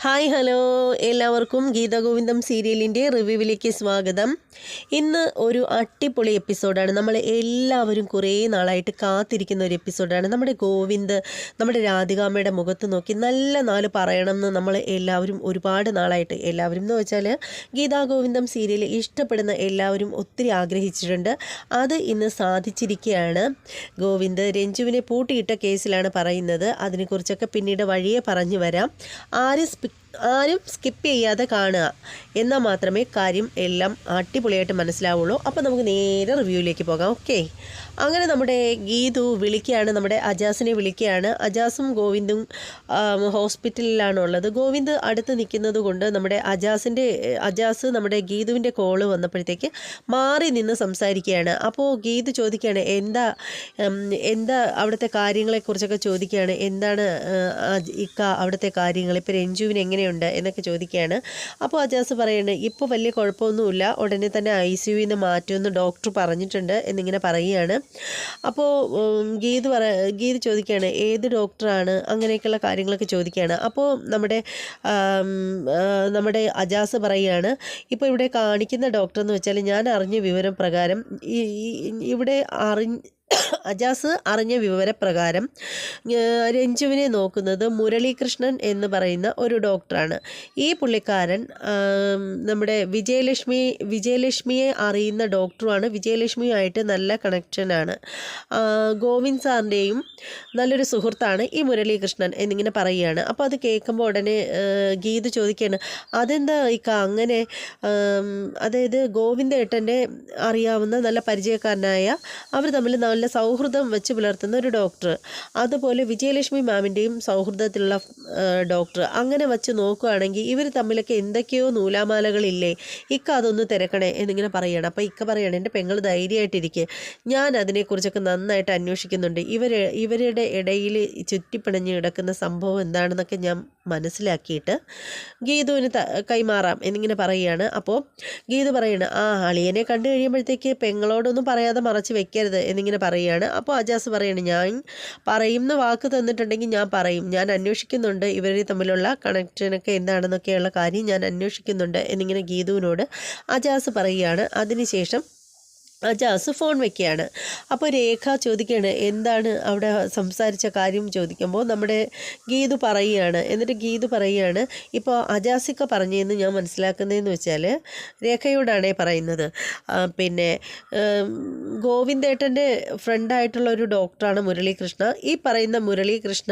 Hi hello എല്ലാവർക്കും ഗീതാഗോവിന്ദം സീരിയലിൻ്റെ റിവ്യൂവിലേക്ക് സ്വാഗതം. ഇന്ന് ഒരു അടിപൊളി എപ്പിസോഡാണ്. നമ്മൾ എല്ലാവരും കുറേ നാളായിട്ട് കാത്തിരിക്കുന്ന ഒരു എപ്പിസോഡാണ്. നമ്മുടെ ഗോവിന്ദ് നമ്മുടെ രാധികാമ്മയുടെ മുഖത്ത് നോക്കി നല്ല നാല് പറയണമെന്ന് നമ്മൾ എല്ലാവരും ഒരുപാട് നാളായിട്ട്, എല്ലാവരും എന്ന് വെച്ചാൽ ഗീതാഗോവിന്ദം സീരിയൽ ഇഷ്ടപ്പെടുന്ന എല്ലാവരും ഒത്തിരി ആഗ്രഹിച്ചിട്ടുണ്ട്. അത് ഇന്ന് സാധിച്ചിരിക്കുകയാണ്. ഗോവിന്ദ് രഞ്ജുവിനെ പൂട്ടിയിട്ട കേസിലാണ് പറയുന്നത്. അതിനെക്കുറിച്ചൊക്കെ പിന്നീട് വഴിയെ പറഞ്ഞു വരാം. ആരും സ്കിപ്പ് ചെയ്യാതെ കാണുക, എന്നാൽ മാത്രമേ കാര്യം എല്ലാം അടിപൊളിയായിട്ട് മനസ്സിലാവുള്ളൂ. അപ്പോൾ നമുക്ക് നേരെ റിവ്യൂയിലേക്ക് പോകാം. ഓക്കെ, അങ്ങനെ നമ്മുടെ ഗീതു വിളിക്കുകയാണ്, നമ്മുടെ അജാസിനെ വിളിക്കുകയാണ്. അജാസും ഹോസ്പിറ്റലിലാണുള്ളത്. ഗോവിന്ദ് അടുത്ത് നിൽക്കുന്നത് കൊണ്ട് നമ്മുടെ അജാസ് നമ്മുടെ ഗീതുവിൻ്റെ കോള് വന്നപ്പോഴത്തേക്ക് മാറി നിന്ന് സംസാരിക്കുകയാണ്. അപ്പോൾ ഗീതു ചോദിക്കുകയാണ്, എന്താ അവിടുത്തെ കാര്യങ്ങളെക്കുറിച്ചൊക്കെ ചോദിക്കുകയാണ്. എന്താണ് ഇക്ക അവിടുത്തെ കാര്യങ്ങൾ, ഇപ്പോൾ രഞ്ജുവിന് എങ്ങനെയുണ്ട് എന്നൊക്കെ ചോദിക്കുകയാണ്. അപ്പോൾ അജാസ് പറയുന്നത് ഇപ്പോൾ വലിയ കുഴപ്പമൊന്നുമില്ല, ഉടനെ തന്നെ ICUവിൽ നിന്ന് മാറ്റുമെന്ന് ഡോക്ടർ പറഞ്ഞിട്ടുണ്ട് എന്നിങ്ങനെ പറയുകയാണ്. അപ്പോൾ ഗീത് ചോദിക്കുകയാണ് ഏത് ഡോക്ടറാണ്, അങ്ങനെയൊക്കെയുള്ള കാര്യങ്ങളൊക്കെ ചോദിക്കുകയാണ്. അപ്പോൾ നമ്മുടെ അജാസ് പറയുകയാണ്, ഇപ്പോൾ ഇവിടെ കാണിക്കുന്ന ഡോക്ടർ എന്ന് വെച്ചാൽ ഞാൻ അറിഞ്ഞ വിവരം പ്രകാരം ഇവിടെ അജാസ് അറിഞ്ഞ വിവരപ്രകാരം രഞ്ജുവിനെ നോക്കുന്നത് മുരളീകൃഷ്ണൻ എന്ന് പറയുന്ന ഒരു ഡോക്ടറാണ്. ഈ പുള്ളിക്കാരൻ നമ്മുടെ വിജയലക്ഷ്മിയെ അറിയുന്ന ഡോക്ടറുമാണ്. വിജയലക്ഷ്മിയുമായിട്ട് നല്ല കണക്ഷനാണ്. ഗോവിന്ദ് സാറിൻ്റെയും നല്ലൊരു സുഹൃത്താണ് ഈ മുരളീകൃഷ്ണൻ എന്നിങ്ങനെ പറയുകയാണ്. അപ്പോൾ അത് കേൾക്കുമ്പോൾ ഉടനെ ഗീത് ചോദിക്കുകയാണ്, അതെന്താ ഇക്ക അങ്ങനെ, അതായത് ഗോവിന്ദ് ഏട്ടൻ്റെ അറിയാവുന്ന നല്ല പരിചയക്കാരനായ, അവർ തമ്മിൽ നല്ല സൗഹൃദം വെച്ച് പുലർത്തുന്ന ഒരു ഡോക്ടർ, അതുപോലെ വിജയലക്ഷ്മി മാമിൻ്റെയും സൗഹൃദത്തിലുള്ള ഡോക്ടർ, അങ്ങനെ വെച്ച് നോക്കുകയാണെങ്കിൽ ഇവർ തമ്മിലൊക്കെ എന്തൊക്കെയോ നൂലാമാലകളില്ലേ, ഇക്ക അതൊന്ന് തിരക്കണേ എന്നിങ്ങനെ പറയുകയാണ്. അപ്പോൾ ഇക്ക പറയുകയാണ്, എൻ്റെ പെങ്ങൾ ധൈര്യമായിട്ടിരിക്കുക, ഞാൻ അതിനെക്കുറിച്ചൊക്കെ നന്നായിട്ട് അന്വേഷിക്കുന്നുണ്ട്, ഇവരുടെ ഇടയിൽ ചുറ്റിപ്പിണഞ്ഞ് കിടക്കുന്ന സംഭവം എന്താണെന്നൊക്കെ ഞാൻ മനസ്സിലാക്കിയിട്ട് ഗീതുവിന് കൈമാറാം എന്നിങ്ങനെ പറയുകയാണ്. അപ്പോൾ ഗീതു പറയുകയാണ്, അളിയനെ കണ്ടു കഴിയുമ്പോഴത്തേക്ക് പെങ്ങളോടൊന്നും പറയാതെ മറച്ച് വെക്കരുത് എന്നിങ്ങനെ പറയുകയാണ്. അപ്പോൾ അജാസ് പറയുകയാണ്, ഞാൻ പറയുന്ന വാക്ക് തന്നിട്ടുണ്ടെങ്കിൽ ഞാൻ പറയും, ഞാൻ അന്വേഷിക്കുന്നുണ്ട്, ഇവർ തമ്മിലുള്ള കണക്ഷനൊക്കെ എന്താണെന്നൊക്കെയുള്ള കാര്യം ഞാൻ അന്വേഷിക്കുന്നുണ്ട് എന്നിങ്ങനെ ഗീതുവിനോട് അജാസ് പറയുകയാണ്. അതിനുശേഷം അജാസ് ഫോൺ വയ്ക്കുകയാണ്. അപ്പോൾ രേഖ ചോദിക്കുകയാണ്, എന്താണ് അവിടെ സംസാരിച്ച കാര്യം ചോദിക്കുമ്പോൾ നമ്മുടെ ഗീതു പറയുകയാണ്. എന്നിട്ട് ഗീതു പറയുകയാണ്, ഇപ്പോൾ അജാസിക്ക പറഞ്ഞതെന്ന് ഞാൻ മനസ്സിലാക്കുന്നതെന്ന് വെച്ചാൽ രേഖയോടാണേ പറയുന്നത്, പിന്നെ ഗോവിന്ദേട്ടൻ്റെ ഫ്രണ്ടായിട്ടുള്ള ഒരു ഡോക്ടറാണ് മുരളീകൃഷ്ണ, ഈ പറയുന്ന മുരളീകൃഷ്ണ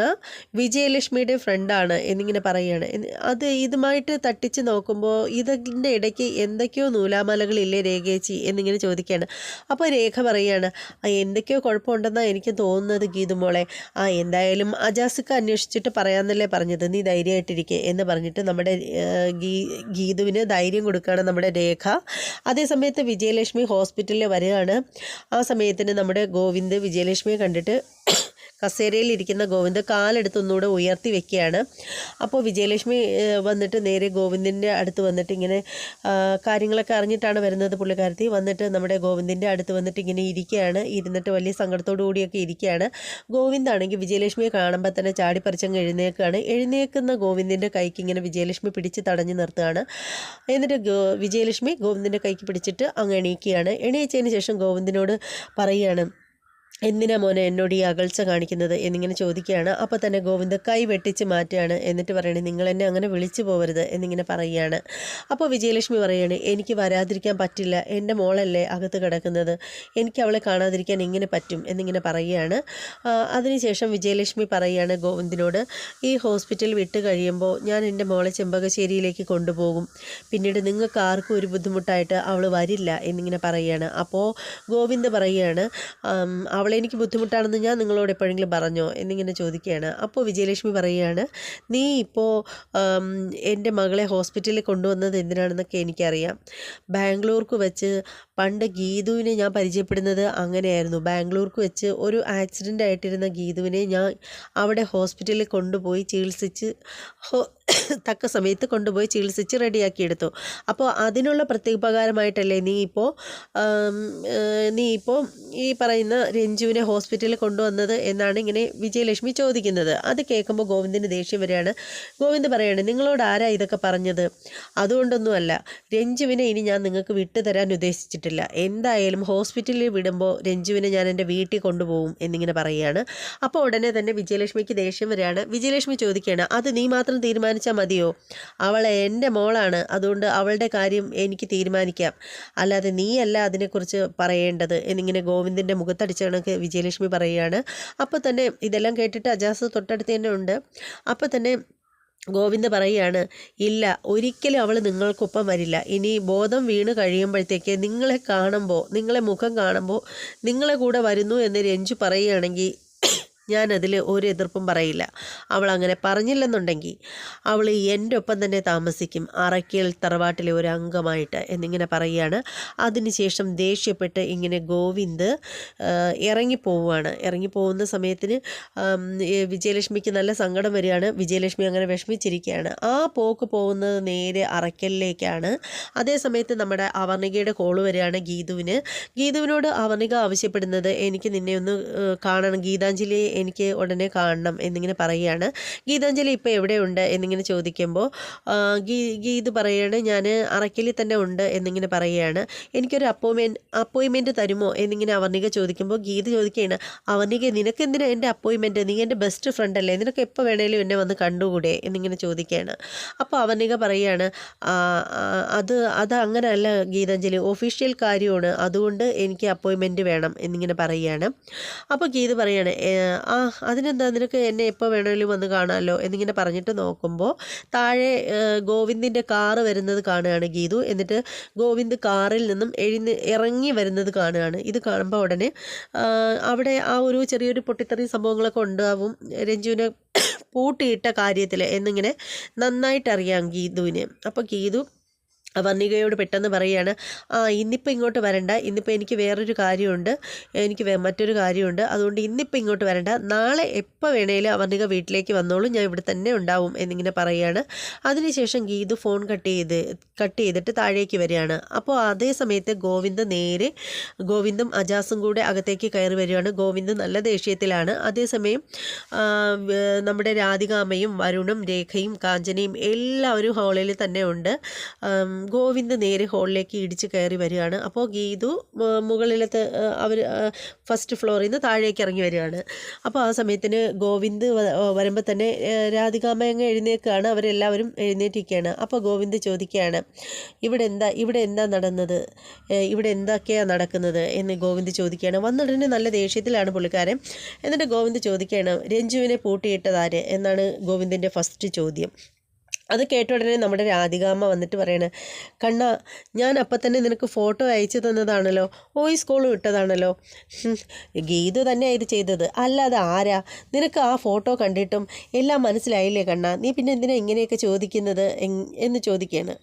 വിജയലക്ഷ്മിയുടെ ഫ്രണ്ടാണ് എന്നിങ്ങനെ പറയുകയാണ്. അത് ഇതുമായിട്ട് തട്ടിച്ച് നോക്കുമ്പോൾ ഇതിൻ്റെ ഇടയ്ക്ക് എന്തൊക്കെയോ നൂലാമലകളില്ലേ രേഖേച്ചി എന്നിങ്ങനെ ചോദിക്കുകയാണ്. അപ്പോൾ രേഖ പറയുകയാണ്, എന്തൊക്കെയോ കുഴപ്പമുണ്ടെന്നാണ് എനിക്ക് തോന്നുന്നത് ഗീതുമോളെ, എന്തായാലും അജാസിക്ക അന്വേഷിച്ചിട്ട് പറയാമെന്നല്ലേ പറഞ്ഞത്, നീ ധൈര്യമായിട്ടിരിക്കുക എന്ന് പറഞ്ഞിട്ട് നമ്മുടെ ഗീതുവിന് ധൈര്യം കൊടുക്കുകയാണ് നമ്മുടെ രേഖ. അതേസമയത്ത് വിജയലക്ഷ്മി ഹോസ്പിറ്റലിൽ വരികയാണ്. ആ സമയത്തിന് നമ്മുടെ ഗോവിന്ദ് വിജയലക്ഷ്മിയെ കണ്ടിട്ട് കസേരയിലിരിക്കുന്ന ഗോവിന്ദ് കാലെടുത്ത് ഒന്നുകൂടെ ഉയർത്തി വെക്കുകയാണ്. അപ്പോൾ വിജയലക്ഷ്മി വന്നിട്ട് നേരെ ഗോവിന്ദിൻ്റെ അടുത്ത് വന്നിട്ട് ഇങ്ങനെ കാര്യങ്ങളൊക്കെ അറിഞ്ഞിട്ടാണ് വരുന്നത്. പുള്ളിക്കാരത്തി വന്നിട്ട് നമ്മുടെ ഗോവിന്ദിൻ്റെ അടുത്ത് വന്നിട്ട് ഇങ്ങനെ ഇരിക്കുകയാണ്. ഇരുന്നിട്ട് വലിയ സങ്കടത്തോടു കൂടിയൊക്കെ ഇരിക്കുകയാണ്. ഗോവിന്ദാണെങ്കിൽ വിജയലക്ഷ്മിയെ കാണുമ്പോൾ തന്നെ ചാടിപ്പറിച്ചങ്ങ് എഴുന്നേക്കുന്ന ഗോവിന്ദിൻ്റെ കൈക്ക് ഇങ്ങനെ വിജയലക്ഷ്മി പിടിച്ച് തടഞ്ഞു നിർത്തുകയാണ്. എന്നിട്ട് വിജയലക്ഷ്മി ഗോവിന്ദിൻ്റെ കൈക്ക് പിടിച്ചിട്ട് അങ്ങ് എണീക്കുകയാണ്. എണീച്ചതിന് ശേഷം ഗോവിന്ദിനോട് പറയുകയാണ്, എന്തിനാ മോനെ എന്നോട് ഈ അകൽച്ച കാണിക്കുന്നത് എന്നിങ്ങനെ ചോദിക്കുകയാണ്. അപ്പോൾ തന്നെ ഗോവിന്ദ് കൈ വെട്ടിച്ച് മാറ്റുകയാണ്. എന്നിട്ട് പറയണേ, നിങ്ങൾ എന്നെ അങ്ങനെ വിളിച്ചു പോകരുത് എന്നിങ്ങനെ പറയുകയാണ്. അപ്പോൾ വിജയലക്ഷ്മി പറയുകയാണ്, എനിക്ക് വരാതിരിക്കാൻ പറ്റില്ല, എൻ്റെ മോളല്ലേ അകത്ത് കിടക്കുന്നത്, എനിക്ക് അവളെ കാണാതിരിക്കാൻ എങ്ങനെ പറ്റും എന്നിങ്ങനെ പറയുകയാണ്. അതിനുശേഷം വിജയലക്ഷ്മി പറയുകയാണ് ഗോവിന്ദിനോട്, ഈ ഹോസ്പിറ്റൽ വിട്ട് കഴിയുമ്പോൾ ഞാൻ എൻ്റെ മോളെ ചെമ്പകശ്ശേരിയിലേക്ക് കൊണ്ടുപോകും, പിന്നീട് നിങ്ങൾക്ക് ആർക്കും ഒരു ബുദ്ധിമുട്ടായിട്ട് അവൾ വരില്ല എന്നിങ്ങനെ പറയുകയാണ്. അപ്പോൾ ഗോവിന്ദ് പറയുകയാണ്, എനിക്ക് ബുദ്ധിമുട്ടാണെന്ന് ഞാൻ നിങ്ങളോട് എപ്പോഴെങ്കിലും പറഞ്ഞോ എന്നിങ്ങനെ ചോദിക്കുകയാണ്. അപ്പോൾ വിജയലക്ഷ്മി പറയുകയാണ്, നീ ഇപ്പോൾ എൻ്റെ മകളെ ഹോസ്പിറ്റലിൽ കൊണ്ടുവന്നത് എന്തിനാണെന്നൊക്കെ എനിക്കറിയാം, ബാംഗ്ലൂർക്ക് വെച്ച് പണ്ട് ഗീതുവിനെ ഞാൻ പരിചയപ്പെടുന്നത് അങ്ങനെയായിരുന്നു. ബാംഗ്ലൂർക്ക് വെച്ച് ഒരു ആക്സിഡൻ്റ് ആയിട്ടിരുന്ന ഗീതുവിനെ ഞാൻ അവിടെ ഹോസ്പിറ്റലിൽ കൊണ്ടുപോയി ചികിത്സിച്ച് തക്ക സമയത്ത് കൊണ്ടുപോയി ചികിത്സിച്ച് റെഡിയാക്കിയെടുത്തു. അപ്പോൾ അതിനുള്ള പ്രത്യുപകാരമായിട്ടല്ലേ നീ ഇപ്പോൾ ഈ പറയുന്ന രഞ്ജുവിനെ ഹോസ്പിറ്റലിൽ കൊണ്ടുവന്നത് എന്നാണ് ഇങ്ങനെ വിജയലക്ഷ്മി ചോദിക്കുന്നത്. അത് കേൾക്കുമ്പോൾ ഗോവിന്ദിന് ദേഷ്യം വരികയാണ്. ഗോവിന്ദ് പറയാണ്, നിങ്ങളോട് ആരാ ഇതൊക്കെ പറഞ്ഞത്? അതുകൊണ്ടൊന്നുമല്ല, രഞ്ജുവിനെ ഇനി ഞാൻ നിങ്ങൾക്ക് വിട്ടുതരാൻ ഉദ്ദേശിച്ചിട്ടില്ല. എന്തായാലും ഹോസ്പിറ്റലിൽ വിടുമ്പോൾ രഞ്ജുവിനെ ഞാൻ എൻ്റെ വീട്ടിൽ കൊണ്ടുപോകും എന്നിങ്ങനെ പറയുകയാണ്. അപ്പോൾ ഉടനെ തന്നെ വിജയലക്ഷ്മിക്ക് ദേഷ്യം വരികയാണ്. വിജയലക്ഷ്മി ചോദിക്കുകയാണ്, അത് നീ മാത്രം തീരുമാനിച്ചാൽ മതിയോ? അവൾ എൻ്റെ മോളാണ്, അതുകൊണ്ട് അവളുടെ കാര്യം എനിക്ക് തീരുമാനിക്കാം, അല്ലാതെ നീയല്ല അതിനെക്കുറിച്ച് പറയേണ്ടത് എന്നിങ്ങനെ ഗോവിന്ദിൻ്റെ മുഖത്തടിച്ച കണക്ക് വിജയലക്ഷ്മി പറയുകയാണ്. അപ്പോൾ തന്നെ ഇതെല്ലാം കേട്ടിട്ട് അജാസ് തൊട്ടടുത്ത് തന്നെ ഉണ്ട്. അപ്പോൾ തന്നെ ഗോവിന്ദ് പറയുകയാണ്, ഇല്ല, ഒരിക്കലും അവൾ നിങ്ങൾക്കൊപ്പം വരില്ല. ഇനി ബോധം വീണ് കഴിയുമ്പോഴത്തേക്ക് നിങ്ങളെ മുഖം കാണുമ്പോൾ നിങ്ങളെ കൂടെ വരുന്നു എന്ന് രഞ്ജു പറയുകയാണെങ്കിൽ ഞാനതിൽ ഒരു എതിർപ്പും പറയില്ല. അവൾ അങ്ങനെ പറഞ്ഞില്ലെന്നുണ്ടെങ്കിൽ അവൾ എൻ്റെ ഒപ്പം തന്നെ താമസിക്കും, അറയ്ക്കൽ തറവാട്ടിലെ ഒരു അംഗമായിട്ട് എന്നിങ്ങനെ പറയുകയാണ്. അതിനുശേഷം ദേഷ്യപ്പെട്ട് ഇങ്ങനെ ഗോവിന്ദ് ഇറങ്ങിപ്പോവുകയാണ്. ഇറങ്ങിപ്പോകുന്ന സമയത്തിന് വിജയലക്ഷ്മിക്ക് നല്ല സങ്കടം വരികയാണ്. വിജയലക്ഷ്മി അങ്ങനെ വിഷമിച്ചിരിക്കുകയാണ്. ആ പോക്ക് പോകുന്നത് നേരെ അറയ്ക്കലിലേക്കാണ്. അതേ സമയത്ത് നമ്മുടെ അവർണികയുടെ കോള് വരികയാണ് ഗീതുവിനോട് അവർണിക ആവശ്യപ്പെടുന്നത്, എനിക്ക് നിന്നെ ഒന്ന് കാണണം, ഗീതാഞ്ജലി എനിക്ക് ഉടനെ കാണണം എന്നിങ്ങനെ പറയുകയാണ്. ഗീതാഞ്ജലി ഇപ്പോൾ എവിടെയുണ്ട് എന്നിങ്ങനെ ചോദിക്കുമ്പോൾ ഗീതു പറയുകയാണ്, ഞാൻ അറയ്ക്കലിൽ തന്നെ ഉണ്ട് എന്നിങ്ങനെ പറയുകയാണ്. എനിക്കൊരു അപ്പോയിൻമെൻറ്റ് തരുമോ എന്നിങ്ങനെ അവർണിക ചോദിക്കുമ്പോൾ ഗീതു ചോദിക്കുകയാണ്, അവർണിക, നിനക്കെന്തിനാ എൻ്റെ അപ്പോയിൻമെൻറ്റ്? നീ എൻ്റെ ബെസ്റ്റ് ഫ്രണ്ട് അല്ലേ, നിനക്ക് എപ്പോൾ വേണേലും എന്നെ വന്ന് കണ്ടുകൂടെ എന്നിങ്ങനെ ചോദിക്കുകയാണ്. അപ്പോൾ അവർണിക പറയുകയാണ്, അത് അങ്ങനെയല്ല ഗീതാഞ്ജലി, ഒഫീഷ്യൽ കാര്യമാണ്, അതുകൊണ്ട് എനിക്ക് അപ്പോയിൻമെൻറ്റ് വേണം എന്നിങ്ങനെ പറയുകയാണ്. അപ്പോൾ ഗീതു പറയുകയാണ്, അതിനെന്താ, നിനക്ക് എന്നെ എപ്പോൾ വേണമെങ്കിലും വന്ന് കാണാമല്ലോ എന്നിങ്ങനെ പറഞ്ഞിട്ട് നോക്കുമ്പോൾ താഴെ ഗോവിന്ദിൻ്റെ കാറ് വരുന്നത് കാണുകയാണ് ഗീതു. എന്നിട്ട് ഗോവിന്ദ് കാറിൽ നിന്നും ഇറങ്ങി വരുന്നത് കാണുകയാണ്. ഇത് കാണുമ്പോൾ ഉടനെ അവിടെ ആ ഒരു ചെറിയൊരു പൊട്ടിത്തെറി സംഭവങ്ങളൊക്കെ ഉണ്ടാവും രഞ്ജുവിനെ പൂട്ടിയിട്ട കാര്യത്തിൽ എന്നിങ്ങനെ നന്നായിട്ടറിയാം ഗീതുവിന്. അപ്പോൾ ഗീതു വർണികയോട് പെട്ടെന്ന് പറയുകയാണ്, ഇന്നിപ്പോൾ ഇങ്ങോട്ട് വരണ്ട, ഇന്നിപ്പോൾ എനിക്ക് വേറൊരു കാര്യമുണ്ട്, മറ്റൊരു കാര്യമുണ്ട്, അതുകൊണ്ട് ഇന്നിപ്പോൾ ഇങ്ങോട്ട് വരണ്ട, നാളെ എപ്പോൾ വേണേലും വർണിക വീട്ടിലേക്ക് വന്നോളൂ, ഞാൻ ഇവിടെ തന്നെ ഉണ്ടാവും എന്നിങ്ങനെ പറയുകയാണ്. അതിനുശേഷം ഗീതു ഫോൺ കട്ട് ചെയ്തിട്ട് താഴേക്ക് വരികയാണ്. അപ്പോൾ അതേ സമയത്ത് ഗോവിന്ദും അജാസും കൂടെ അകത്തേക്ക് കയറി വരികയാണ്. ഗോവിന്ദ് നല്ല ദേഷ്യത്തിലാണ്. അതേസമയം നമ്മുടെ രാധികാമ്മയും വരുണും രേഖയും കാഞ്ചനയും എല്ലാവരും ഹാളിൽ തന്നെ ഉണ്ട്. ഗോവിന്ദ് നേരെ ഹോളിലേക്ക് ഇടിച്ച് കയറി വരികയാണ്. അപ്പോൾ ഗീതു മുകളിലത്തെ ഫസ്റ്റ് ഫ്ലോറിൽ നിന്ന് താഴേക്ക് ഇറങ്ങി വരികയാണ്. അപ്പോൾ ആ സമയത്തിന് ഗോവിന്ദ് വരുമ്പോൾ തന്നെ രാധികാമ്മ അങ്ങ് എഴുന്നേൽക്കുകയാണ്. അവരെല്ലാവരും എഴുന്നേറ്റിരിക്കുകയാണ്. അപ്പോൾ ഗോവിന്ദ് ചോദിക്കുകയാണ്, ഇവിടെ എന്താ നടന്നത്, ഇവിടെ എന്തൊക്കെയാണ് നടക്കുന്നത് എന്ന് ഗോവിന്ദ് ചോദിക്കുകയാണ്. വന്നിടനെ നല്ല ദേഷ്യത്തിലാണ് പുള്ളിക്കാരൻ. എന്നിട്ട് ഗോവിന്ദ് ചോദിക്കുകയാണ്, രഞ്ജുവിനെ പൂട്ടിയിട്ടതാര് എന്നാണ് ഗോവിന്ദിൻ്റെ ഫസ്റ്റ് ചോദ്യം. അത് കേട്ട ഉടനെ നമ്മുടെ രാധികാമ്മ വന്നിട്ട് പറയണ, കണ്ണ, ഞാൻ അപ്പം തന്നെ നിനക്ക് ഫോട്ടോ അയച്ചു തന്നതാണല്ലോ, വോയിസ് കോൾ ഇട്ടതാണല്ലോ, ഗീതു തന്നെയാണ് ഇത് ചെയ്തത്, അല്ലാതെ ആരാ? നിനക്ക് ആ ഫോട്ടോ കണ്ടിട്ടും എല്ലാം മനസ്സിലായില്ലേ കണ്ണ, നീ പിന്നെ എന്തിനാ ഇങ്ങനെയൊക്കെ ചോദിക്കുന്നത് എന്ന് ചോദിക്കുകയാണ്.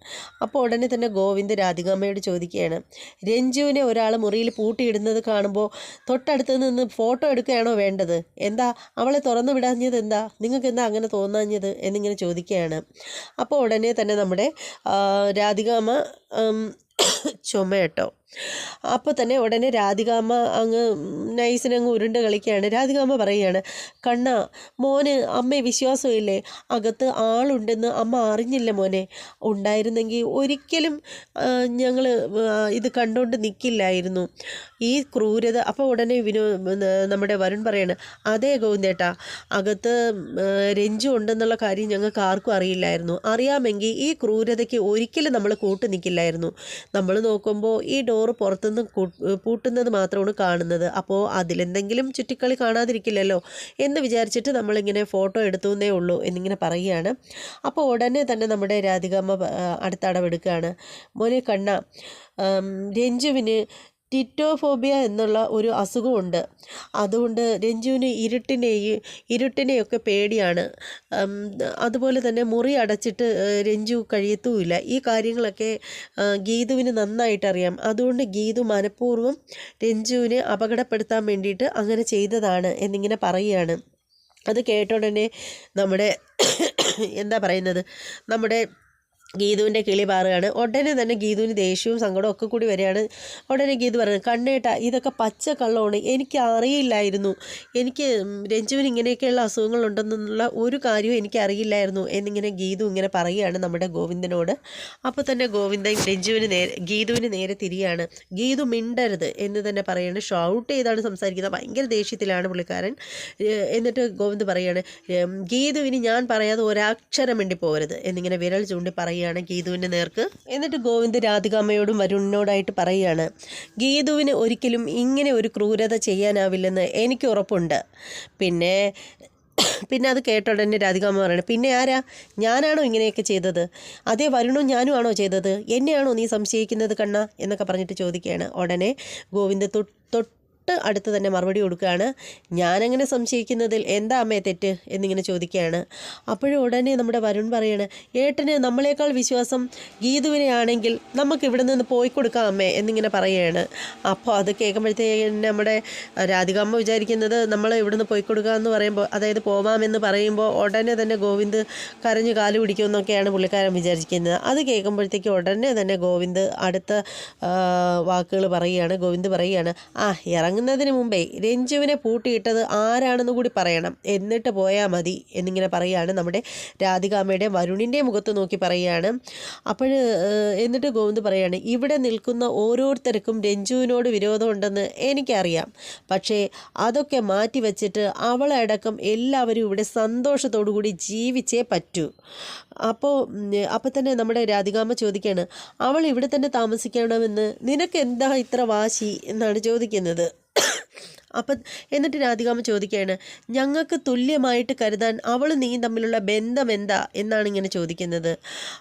അപ്പോൾ ഉടനെ തന്നെ ഗോവിന്ദ് രാധികാമ്മയോട് ചോദിക്കുകയാണ്, രഞ്ജുവിനെ ഒരാൾ മുറിയിൽ പൂട്ടിയിടുന്നത് കാണുമ്പോൾ തൊട്ടടുത്ത് നിന്ന് ഫോട്ടോ എടുക്കുകയാണോ വേണ്ടത്? എന്താ അവളെ തുറന്നു വിടാഞ്ഞത്? നിങ്ങൾക്ക് എന്താ അങ്ങനെ തോന്നാഞ്ഞത് എന്നിങ്ങനെ ചോദിക്കുകയാണ്. അപ്പോൾ ഉടനെ തന്നെ നമ്മുടെ രാധികാമ്മ ചുമ അപ്പോൾ തന്നെ ഉടനെ രാധികാമ്മ അങ്ങ് നൈസിനങ്ങ് ഉരുണ്ട് കളിക്കുകയാണ്. രാധികാമ്മ പറയുകയാണ്, കണ്ണ, മോന് അമ്മയെ വിശ്വാസമില്ലേ? അകത്ത് ആളുണ്ടെന്ന് അമ്മ അറിഞ്ഞില്ല മോനെ. ഉണ്ടായിരുന്നെങ്കിൽ ഒരിക്കലും ഞങ്ങൾ ഇത് കണ്ടുകൊണ്ട് നിൽക്കില്ലായിരുന്നു, ഈ ക്രൂരത. അപ്പോൾ ഉടനെ നമ്മുടെ വരുൺ പറയാണ്, അതേ ഗോവിന്ദേട്ടാ, അകത്ത് രഞ്ജു ഉണ്ടെന്നുള്ള കാര്യം ഞങ്ങൾക്ക് ആർക്കും അറിയില്ലായിരുന്നു. അറിയാമെങ്കിൽ ഈ ക്രൂരതയ്ക്ക് ഒരിക്കലും നമ്മൾ കൂട്ടു നിൽക്കില്ലായിരുന്നു. നമ്മൾ നോക്കുമ്പോൾ ഈ ഡോറ് പുറത്തുനിന്ന് പൂട്ടുന്നത് മാത്രമാണ് കാണുന്നത്. അപ്പോൾ അതിലെന്തെങ്കിലും ചുറ്റിക്കളി കാണാതിരിക്കില്ലല്ലോ എന്ന് വിചാരിച്ചിട്ട് നമ്മളിങ്ങനെ ഫോട്ടോ എടുത്തുവെന്നേ ഉള്ളൂ എന്നിങ്ങനെ പറയുകയാണ്. അപ്പോൾ ഉടനെ തന്നെ നമ്മുടെ രാധികാമ്മ അടുത്ത അടവെടുക്കുകയാണ്, മോനെ കണ്ണ, രഞ്ജുവിന് ടിറ്റോഫോബിയ എന്നുള്ള ഒരു അസുഖമുണ്ട്. അതുകൊണ്ട് രഞ്ജുവിന് ഇരുട്ടിനെയൊക്കെ പേടിയാണ്. അതുപോലെ തന്നെ മുറി അടച്ചിട്ട് രഞ്ജു കഴിയത്തുമില്ല. ഈ കാര്യങ്ങളൊക്കെ ഗീതുവിന് നന്നായിട്ടറിയാം. അതുകൊണ്ട് ഗീതു മനഃപൂർവ്വം രഞ്ജുവിനെ അപകടപ്പെടുത്താൻ വേണ്ടിയിട്ട് അങ്ങനെ ചെയ്തതാണ് എന്നിങ്ങനെ പറയുകയാണ്. അത് കേട്ട ഉടനെ നമ്മുടെ എന്താ പറയുന്നത്, നമ്മുടെ ഗീതുവിൻ്റെ കിളി പാറുകയാണ്. ഉടനെ തന്നെ ഗീതുവിന് ദേഷ്യവും സങ്കടവും ഒക്കെ കൂടി വരികയാണ്. ഉടനെ ഗീതു പറയുന്നത്, കണ്ണേട്ടാ ഇതൊക്കെ പച്ച കള്ളമാണ്, എനിക്ക് അറിയില്ലായിരുന്നു, എനിക്ക് രഞ്ജുവിന് ഇങ്ങനെയൊക്കെയുള്ള അസുഖങ്ങളുണ്ടെന്നുള്ള ഒരു കാര്യവും എനിക്ക് അറിയില്ലായിരുന്നു എന്നിങ്ങനെ ഗീതു ഇങ്ങനെ പറയുകയാണ് നമ്മുടെ ഗോവിന്ദനോട്. അപ്പോൾ തന്നെ ഗോവിന്ദൻ ഗീതുവിന് നേരെ തിരിയാണ്. ഗീതു മിണ്ടരുത് എന്ന് തന്നെ പറയുകയാണ്. ഷൗട്ട് ചെയ്താണ് സംസാരിക്കുന്നത്. ഭയങ്കര ദേഷ്യത്തിലാണ് പുള്ളിക്കാരൻ. എന്നിട്ട് ഗോവിന്ദ് പറയുകയാണ്, ഗീതുവിന് ഞാൻ പറയാതെ ഒരക്ഷരം വേണ്ടി പോകരുത് എന്നിങ്ങനെ വിരൽ ചൂണ്ടി പറയുകയാണ് ഗീതുവിൻ്റെ നേർക്ക്. എന്നിട്ട് ഗോവിന്ദ് രാധികാമ്മയോടും വരുണിനോടായിട്ട് പറയുകയാണ്, ഗീതുവിന് ഒരിക്കലും ഇങ്ങനെ ഒരു ക്രൂരത ചെയ്യാനാവില്ലെന്ന് എനിക്ക് ഉറപ്പുണ്ട്. പിന്നെ അത് കേട്ട ഉടനെ രാധികാമ്മ പറയണം, പിന്നെ ആരാ, ഞാനാണോ ഇങ്ങനെയൊക്കെ ചെയ്തത്? അതേ വരുണും ഞാനും ആണോ ചെയ്തത്? എന്നെയാണോ നീ സംശയിക്കുന്നത് കണ്ണ എന്നൊക്കെ പറഞ്ഞിട്ട് ചോദിക്കുകയാണ്. ഉടനെ ഗോവിന്ദ് തൊട്ട് അടുത്ത് തന്നെ മറുപടി കൊടുക്കുകയാണ്, ഞാനങ്ങനെ സംശയിക്കുന്നതിൽ എന്താ അമ്മേ തെറ്റ് എന്നിങ്ങനെ ചോദിക്കുകയാണ്. അപ്പോഴും ഉടനെ നമ്മുടെ വരുൺ പറയാണ്, ഏട്ടന് നമ്മളെക്കാൾ വിശ്വാസം ഗീതുവിനെ ആണെങ്കിൽ നമുക്ക് ഇവിടെ നിന്ന് പോയി കൊടുക്കാം അമ്മേ എന്നിങ്ങനെ പറയുകയാണ്. അപ്പോൾ അത് കേൾക്കുമ്പോഴത്തേക്കും നമ്മുടെ രാധികാമ്മ വിചാരിക്കുന്നത് നമ്മൾ ഇവിടുന്ന് പോയി കൊടുക്കുക എന്ന് പറയുമ്പോൾ, അതായത് പോവാമെന്ന് പറയുമ്പോൾ ഉടനെ തന്നെ ഗോവിന്ദ് കരഞ്ഞു കാല് പിടിക്കുമെന്നൊക്കെയാണ് പുള്ളിക്കാരൻ വിചാരിക്കുന്നത്. അത് കേൾക്കുമ്പോഴത്തേക്ക് ഉടനെ തന്നെ ഗോവിന്ദ് അടുത്ത വാക്കുകൾ പറയുകയാണ്. ഗോവിന്ദ് പറയുകയാണ്, ഇറങ്ങുന്നതിന് മുമ്പേ രഞ്ജുവിനെ പൂട്ടിയിട്ടത് ആരാണെന്ന് കൂടി പറയണം, എന്നിട്ട് പോയാൽ മതി എന്നിങ്ങനെ പറയുകയാണ്. നമ്മുടെ രാധികാമ്മയുടെ വരുണിൻ്റെ മുഖത്ത് നോക്കി പറയുകയാണ്. എന്നിട്ട് ഗോവിന്ദ് പറയുകയാണ്, ഇവിടെ നിൽക്കുന്ന ഓരോരുത്തർക്കും രഞ്ജുവിനോട് വിരോധമുണ്ടെന്ന് എനിക്കറിയാം, പക്ഷേ അതൊക്കെ മാറ്റി വച്ചിട്ട് അവളടക്കം എല്ലാവരും ഇവിടെ സന്തോഷത്തോടു കൂടി ജീവിച്ചേ പറ്റൂ. അപ്പോൾ തന്നെ നമ്മുടെ രാധികാമ്മ ചോദിക്കുകയാണ്, അവൾ ഇവിടെ തന്നെ താമസിക്കണമെന്ന് നിനക്ക് എന്താ ഇത്ര വാശി എന്നാണ് ചോദിക്കുന്നത്. എന്നിട്ട് രാധികാമ്മ ചോദിക്കുകയാണ്, ഞങ്ങൾക്ക് തുല്യമായിട്ട് കരുതാൻ അവൾ നീ തമ്മിലുള്ള ബന്ധം എന്താ എന്നാണ് ഇങ്ങനെ ചോദിക്കുന്നത്.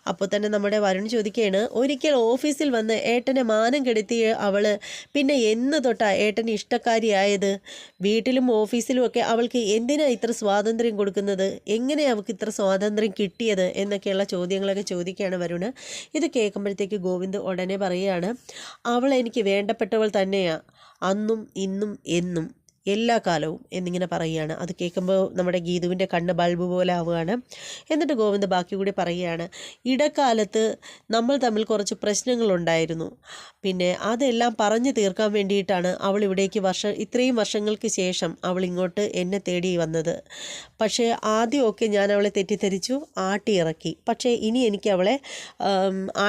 അപ്പോൾ തന്നെ നമ്മുടെ വരുൺ ചോദിക്കുകയാണ്, ഒരിക്കൽ ഓഫീസിൽ വന്ന് ഏട്ടനെ മാനം കെടുത്തിയ അവൾ പിന്നെ എന്ന് തൊട്ടാ ഏട്ടന് ഇഷ്ടക്കാരിയായത്? വീട്ടിലും ഓഫീസിലും ഒക്കെ അവൾക്ക് എന്തിനാ ഇത്ര സ്വാതന്ത്ര്യം കൊടുക്കുന്നത്? എങ്ങനെ അവൾക്ക് ഇത്ര സ്വാതന്ത്ര്യം കിട്ടിയത് എന്നൊക്കെയുള്ള ചോദ്യങ്ങളൊക്കെ ചോദിക്കുകയാണ് വരുണ്. ഇത് കേൾക്കുമ്പോഴത്തേക്ക് ഗോവിന്ദ് ഉടനെ പറയുകയാണ്, അവൾ എനിക്ക് വേണ്ടപ്പെട്ടവൾ തന്നെയാണ്, അന്നും ഇന്നും എന്നും എല്ലാ കാലവും എന്നിങ്ങനെ പറയുകയാണ്. അത് കേൾക്കുമ്പോൾ നമ്മുടെ ഗീതുവിൻ്റെ കണ്ണ് ബൾബ് പോലെ ആവുകയാണ്. എന്നിട്ട് ഗോവിന്ദ് ബാക്കി കൂടി പറയുകയാണ്, ഇടക്കാലത്ത് നമ്മൾ തമ്മിൽ കുറച്ച് പ്രശ്നങ്ങളുണ്ടായിരുന്നു, പിന്നെ അതെല്ലാം പറഞ്ഞു തീർക്കാൻ വേണ്ടിയിട്ടാണ് അവൾ ഇവിടേക്ക് ഇത്രയും വർഷങ്ങൾക്ക് ശേഷം അവൾ ഇങ്ങോട്ട് എന്നെ തേടി വന്നത്. പക്ഷേ ആദ്യമൊക്കെ ഞാൻ അവളെ തെറ്റിദ്ധരിച്ചു, ആട്ടിയിറക്കി. പക്ഷേ ഇനി എനിക്ക് അവളെ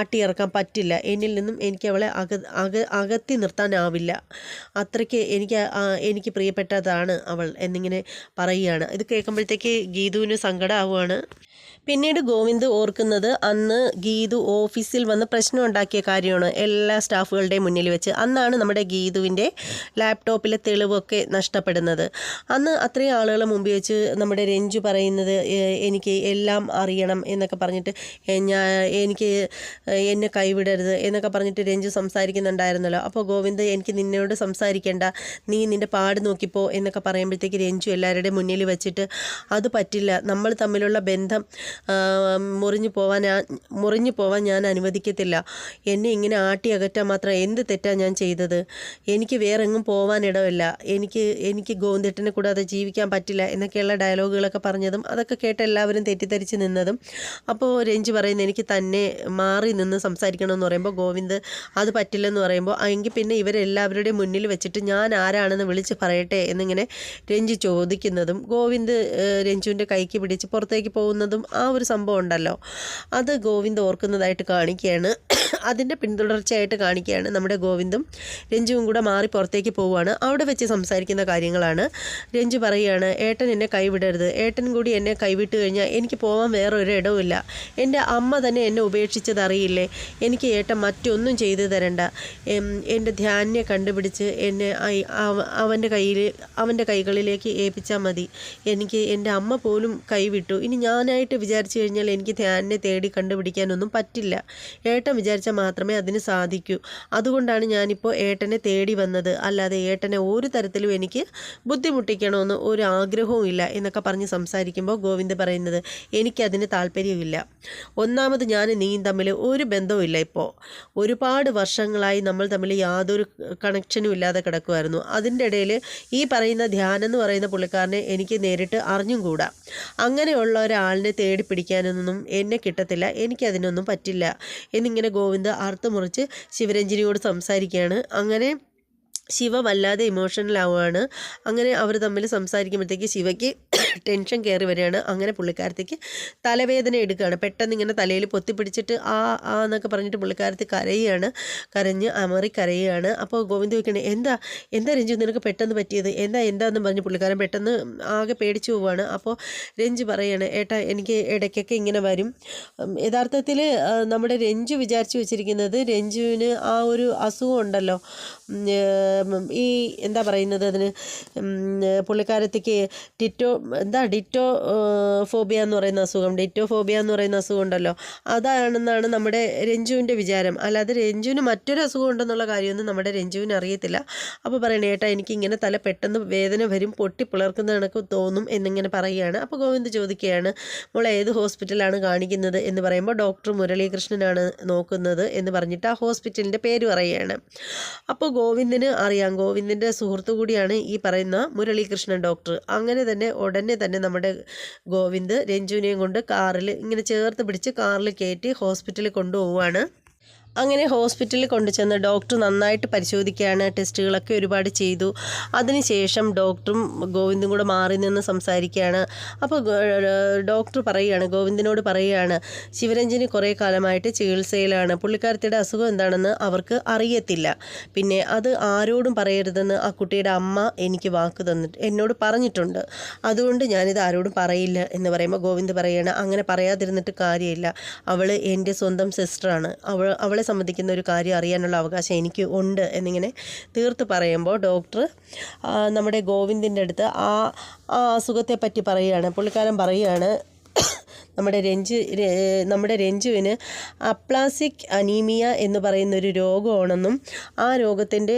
ആട്ടിയിറക്കാൻ പറ്റില്ല, എന്നിൽ നിന്നും എനിക്ക് അവളെ അകത്തി നിർത്താനാവില്ല, അത്രയ്ക്ക് എനിക്ക് പ്രിയപ്പെട്ടതാണ് അവൾ എന്നിങ്ങനെ പറയുകയാണ്. ഇത് കേൾക്കുമ്പോഴത്തേക്ക് ഗീതുവിന് സങ്കടമാവുകയാണ്. പിന്നീട് ഗോവിന്ദ് ഓർക്കുന്നത് അന്ന് ഗീതു ഓഫീസിൽ വന്ന് പ്രശ്നം ഉണ്ടാക്കിയ കാര്യമാണ്, എല്ലാ സ്റ്റാഫുകളുടെയും മുന്നിൽ വെച്ച്. അന്നാണ് നമ്മുടെ ഗീതുവിൻ്റെ ലാപ്ടോപ്പിലെ തെളിവൊക്കെ നഷ്ടപ്പെടുന്നത്. അന്ന് അത്രയും ആളുകളെ മുമ്പിൽ വെച്ച് നമ്മുടെ രഞ്ജു പറയുന്നത്, എനിക്ക് എല്ലാം അറിയണം എന്നൊക്കെ പറഞ്ഞിട്ട് എനിക്ക് എന്നെ കൈവിടരുത് എന്നൊക്കെ പറഞ്ഞിട്ട് രഞ്ജു സംസാരിക്കുന്നുണ്ടായിരുന്നല്ലോ. അപ്പോൾ ഗോവിന്ദ്, എനിക്ക് നിന്നോട് സംസാരിക്കേണ്ട, നീ നിൻ്റെ പാട് നോക്കിപ്പോ എന്നൊക്കെ പറയുമ്പോഴത്തേക്ക് രഞ്ജു എല്ലാവരുടെയും മുന്നിൽ വെച്ചിട്ട്, അത് പറ്റില്ല, നമ്മൾ തമ്മിലുള്ള ബന്ധം മുറിഞ്ഞു പോവാൻ ഞാൻ അനുവദിക്കത്തില്ല, എന്നെ ഇങ്ങനെ ആട്ടി അകറ്റാൻ മാത്രം എന്ത് തെറ്റാണ് ഞാൻ ചെയ്തത്? എനിക്ക് വേറെ എങ്ങും പോവാനിടമില്ല, എനിക്ക് ഗോവിന്ദേട്ടനെ കൂടാതെ ജീവിക്കാൻ പറ്റില്ല എന്നൊക്കെയുള്ള ഡയലോഗുകളൊക്കെ പറഞ്ഞതും അതൊക്കെ കേട്ട് എല്ലാവരും തെറ്റിദ്ധരിച്ച് നിന്നതും. അപ്പോൾ രഞ്ജു പറയുന്നത്, എനിക്ക് തന്നെ മാറി നിന്ന് സംസാരിക്കണമെന്ന് പറയുമ്പോൾ ഗോവിന്ദ് അത് പറ്റില്ലെന്ന് പറയുമ്പോൾ, എങ്കിൽ പിന്നെ ഇവരെല്ലാവരുടെയും മുന്നിൽ വെച്ചിട്ട് ഞാൻ ആരാണെന്ന് വിളിച്ച് പറയട്ടെ എന്നിങ്ങനെ രഞ്ജു ചോദിക്കുന്നതും ഗോവിന്ദ് രഞ്ജുവിൻ്റെ കൈക്ക് പിടിച്ച് പുറത്തേക്ക് പോകുന്നതും ആ ഒരു സംഭവം ഉണ്ടല്ലോ, അത് ഗോവിന്ദ് ഓർക്കുന്നതായിട്ട് കാണിക്കുകയാണ്. അതിൻ്റെ പിന്തുടർച്ചയായിട്ട് കാണിക്കുകയാണ്. നമ്മുടെ ഗോവിന്ദും രഞ്ജുവും കൂടെ മാറി പുറത്തേക്ക് പോവുകയാണ്. അവിടെ വെച്ച് സംസാരിക്കുന്ന കാര്യങ്ങളാണ്. രഞ്ജു പറയുകയാണ്, ഏട്ടൻ എന്നെ കൈവിടരുത്, ഏട്ടൻ കൂടി എന്നെ കൈവിട്ട് കഴിഞ്ഞാൽ എനിക്ക് പോകാൻ വേറൊരു ഇടവുമില്ല, എൻ്റെ അമ്മ തന്നെ എന്നെ ഉപേക്ഷിച്ചത് അറിയില്ലേ, എനിക്ക് ഏട്ടൻ മറ്റൊന്നും ചെയ്തു തരണ്ട, എൻ്റെ ധ്യാനെ കണ്ടുപിടിച്ച് എന്നെ അവൻ്റെ കൈകളിലേക്ക് ഏൽപ്പിച്ചാൽ മതി, എനിക്ക് എൻ്റെ അമ്മ പോലും കൈവിട്ടു, ഇനി ഞാനായിട്ട് വിചാരിച്ചു കഴിഞ്ഞാൽ എനിക്ക് ധ്യാനെ തേടി കണ്ടുപിടിക്കാനൊന്നും പറ്റില്ല, ഏട്ടൻ വിചാരിച്ചാൽ മാത്രമേ അതിന് സാധിക്കൂ. അതുകൊണ്ടാണ് ഞാനിപ്പോൾ ഏട്ടനെ തേടി വന്നത്. അല്ലാതെ ഏട്ടനെ ഒരു തരത്തിലും എനിക്ക് ബുദ്ധിമുട്ടിക്കണമെന്ന് ഒരു ആഗ്രഹവും ഇല്ല എന്നൊക്കെ പറഞ്ഞ് സംസാരിക്കുമ്പോൾ ഗോവിന്ദ് പറയുന്നത്, എനിക്കതിന് താല്പര്യമില്ല. ഒന്നാമത് ഞാൻ നീയും തമ്മിൽ ഒരു ബന്ധവും ഇല്ല. ഇപ്പോൾ ഒരുപാട് വർഷങ്ങളായി നമ്മൾ തമ്മിൽ യാതൊരു കണക്ഷനും ഇല്ലാതെ കിടക്കുമായിരുന്നു. അതിൻ്റെ ഇടയിൽ ഈ പറയുന്ന ധ്യാനം എന്ന് പറയുന്ന പുള്ളിക്കാരനെ എനിക്ക് നേരിട്ട് അറിഞ്ഞും കൂടാ. അങ്ങനെയുള്ള ഒരാളിനെ തേടി പിടിക്കാനൊന്നും എന്നെ കിട്ടത്തില്ല, എനിക്കതിനൊന്നും പറ്റില്ല എന്നിങ്ങനെ ഗോവിന്ദ് അർത്ഥമുറിച്ച് ശിവരഞ്ജിനിയോട് സംസാരിക്കുകയാണ്. അങ്ങനെ ശിവ വല്ലാതെ ഇമോഷണൽ ആവുകയാണ്. അങ്ങനെ അവർ തമ്മിൽ സംസാരിക്കുമ്പോഴത്തേക്ക് ശിവയ്ക്ക് ടെൻഷൻ കയറി വരികയാണ്. അങ്ങനെ പുള്ളിക്കാരത്തേക്ക് തലവേദന എടുക്കുകയാണ്. പെട്ടെന്ന് ഇങ്ങനെ തലയിൽ പൊത്തിപ്പിടിച്ചിട്ട് എന്നൊക്കെ പറഞ്ഞിട്ട് പുള്ളിക്കാരത്തി കരയുകയാണ്. കരഞ്ഞ് അമറി കരയുകയാണ്. അപ്പോൾ ഗോവിന്ദ് ചോദിക്കണേ, എന്താ രഞ്ജു നിനക്ക് പെട്ടെന്ന് പറ്റിയത്, എന്താണെന്ന് പറഞ്ഞ് പുള്ളിക്കാരൻ പെട്ടെന്ന് ആകെ പേടിച്ചു പോവുകയാണ്. അപ്പോൾ രഞ്ജു പറയാണ്, ഏട്ടാ എനിക്ക് ഇടയ്ക്കൊക്കെ ഇങ്ങനെ വരും. യഥാർത്ഥത്തിൽ നമ്മുടെ രഞ്ജു വിചാരിച്ചു വെച്ചിരിക്കുന്നത് രഞ്ജുവിന് ആ ഒരു അസുഖം ഉണ്ടല്ലോ, ഈ എന്താ പറയുന്നത് അതിന്, പുള്ളിക്കാരത്തേക്ക് ഡിറ്റോ ഫോബിയ എന്ന് പറയുന്ന അസുഖം, ഡിറ്റോഫോബിയ എന്ന് പറയുന്ന അസുഖം ഉണ്ടല്ലോ, അതാണെന്നാണ് നമ്മുടെ രഞ്ജുവിൻ്റെ വിചാരം. അല്ലാതെ രഞ്ജുവിന് മറ്റൊരു അസുഖം ഉണ്ടെന്നുള്ള കാര്യമൊന്നും നമ്മുടെ രഞ്ജുവിന് അറിയത്തില്ല. അപ്പോൾ പറയണേ, ഏട്ടാ എനിക്കിങ്ങനെ തല പെട്ടെന്ന് വേദന വരും, പൊട്ടി പിളർക്കുന്ന കണക്ക് തോന്നും എന്നിങ്ങനെ പറയുകയാണ്. അപ്പോൾ ഗോവിന്ദ് ചോദിക്കുകയാണ്, മോളെ ഏത് ഹോസ്പിറ്റലാണ് കാണിക്കുന്നത് എന്ന് പറയുമ്പോൾ ഡോക്ടർ മുരളീകൃഷ്ണനാണ് നോക്കുന്നത് എന്ന് പറഞ്ഞിട്ട് ആ ഹോസ്പിറ്റലിൻ്റെ പേര് പറയുകയാണ്. അപ്പോൾ ഗോവിന്ദിന് അറിയാം, ഗോവിന്ദിൻ്റെ സുഹൃത്തു കൂടിയാണ് ഈ പറയുന്ന മുരളീകൃഷ്ണൻ ഡോക്ടർ. അങ്ങനെ തന്നെ ഉടനെ തന്നെ നമ്മുടെ ഗോവിന്ദ് രഞ്ജുവിനെയും കൊണ്ട് കാറിൽ ഇങ്ങനെ ചേർത്ത് പിടിച്ച് കാറിൽ കയറ്റി ഹോസ്പിറ്റലിൽ കൊണ്ടുപോവുകയാണ്. അങ്ങനെ ഹോസ്പിറ്റലിൽ കൊണ്ടുചെന്ന് ഡോക്ടർ നന്നായിട്ട് പരിശോധിക്കുകയാണ്. ടെസ്റ്റുകളൊക്കെ ഒരുപാട് ചെയ്തു. അതിനുശേഷം ഡോക്ടറും ഗോവിന്ദും കൂടെ മാറി നിന്ന് സംസാരിക്കുകയാണ്. അപ്പോൾ ഡോക്ടർ പറയുകയാണ്, ഗോവിന്ദിനോട് പറയുകയാണ്, ശിവരഞ്ജനി കുറേ കാലമായിട്ട് ചികിത്സയിലാണ്. പുള്ളിക്കാരത്തിയുടെ അസുഖം എന്താണെന്ന് അവർക്ക് അറിയത്തില്ല. പിന്നെ അത് ആരോടും പറയരുതെന്ന് ആ കുട്ടിയുടെ അമ്മ എനിക്ക് വാക്ക് തന്നിട്ട് എന്നോട് പറഞ്ഞിട്ടുണ്ട്. അതുകൊണ്ട് ഞാനിത് ആരോടും പറയില്ല എന്ന് പറയുമ്പോൾ ഗോവിന്ദ് പറയുകയാണ്, അങ്ങനെ പറയാതിരുന്നിട്ട് കാര്യമില്ല. അവൾ എൻ്റെ സ്വന്തം സിസ്റ്ററാണ്. അവളെ സംബന്ധിക്കുന്ന ഒരു കാര്യം അറിയാനുള്ള അവകാശം എനിക്ക് ഉണ്ട് എന്നിങ്ങനെ തീർത്ത് പറയുമ്പോൾ ഡോക്ടർ നമ്മുടെ ഗോവിന്ദിൻ്റെ അടുത്ത് ആ അസുഖത്തെ പറ്റി പറയുകയാണ്. പുള്ളിക്കാരൻ പറയുകയാണ്, നമ്മുടെ രഞ്ജുവിന് അപ്ലാസിക് അനീമിയ എന്ന് പറയുന്നൊരു രോഗമാണെന്നും ആ രോഗത്തിൻ്റെ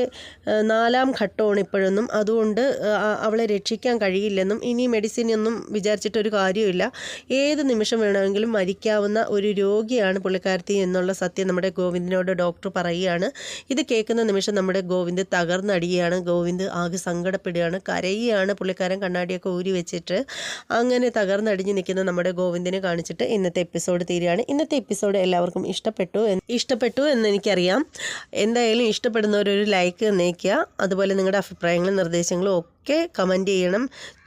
4ാം ഘട്ടമാണ് ഇപ്പോഴൊന്നും, അതുകൊണ്ട് അവളെ രക്ഷിക്കാൻ കഴിയില്ലെന്നും ഇനി മെഡിസിനൊന്നും വിചാരിച്ചിട്ടൊരു കാര്യമില്ല, ഏത് നിമിഷം വേണമെങ്കിലും മരിക്കാവുന്ന ഒരു രോഗിയാണ് പുള്ളിക്കാരത്തി എന്നുള്ള സത്യം നമ്മുടെ ഗോവിന്ദിനോട് ഡോക്ടർ പറയുകയാണ്. ഇത് കേൾക്കുന്ന നിമിഷം നമ്മുടെ ഗോവിന്ദ് തകർന്നടിയാണ്. ഗോവിന്ദ് ആകെ സങ്കടപ്പെടുകയാണ്, കരയുകയാണ്. പുള്ളിക്കാരൻ കണ്ണാടിയൊക്കെ ഊരി വെച്ചിട്ട് അങ്ങനെ തകർന്നടിഞ്ഞ് നിൽക്കുന്ന നമ്മുടെ ഗോവിന്ദിനെ കാണിച്ചിട്ട് ഇന്നത്തെ എപ്പിസോഡ് തീരുകയാണ്. ഇന്നത്തെ എപ്പിസോഡ് എല്ലാവർക്കും ഇഷ്ടപ്പെട്ടു എന്ന് എനിക്കറിയാം. എന്തായാലും ഇഷ്ടപ്പെടുന്നവരൊരു ലൈക്ക് തന്നേക്കുക. അതുപോലെ നിങ്ങളുടെ അഭിപ്രായങ്ങളും നിർദ്ദേശങ്ങളും ഒക്കെ കമൻറ്റ് ചെയ്യണം.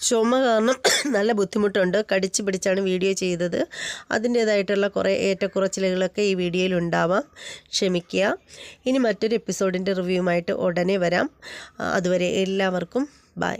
ചുമ കാരണം നല്ല ബുദ്ധിമുട്ടുണ്ട്, കടിച്ചു പിടിച്ചാണ് വീഡിയോ ചെയ്തത്. അതിൻ്റേതായിട്ടുള്ള കുറേ ഏറ്റക്കുറച്ചിലുകളൊക്കെ ഈ വീഡിയോയിൽ ഉണ്ടാവാം, ക്ഷമിക്കുക. ഇനി മറ്റൊരു എപ്പിസോഡിൻ്റെ റിവ്യൂമായിട്ട് ഉടനെ വരാം. അതുവരെ എല്ലാവർക്കും ബൈ.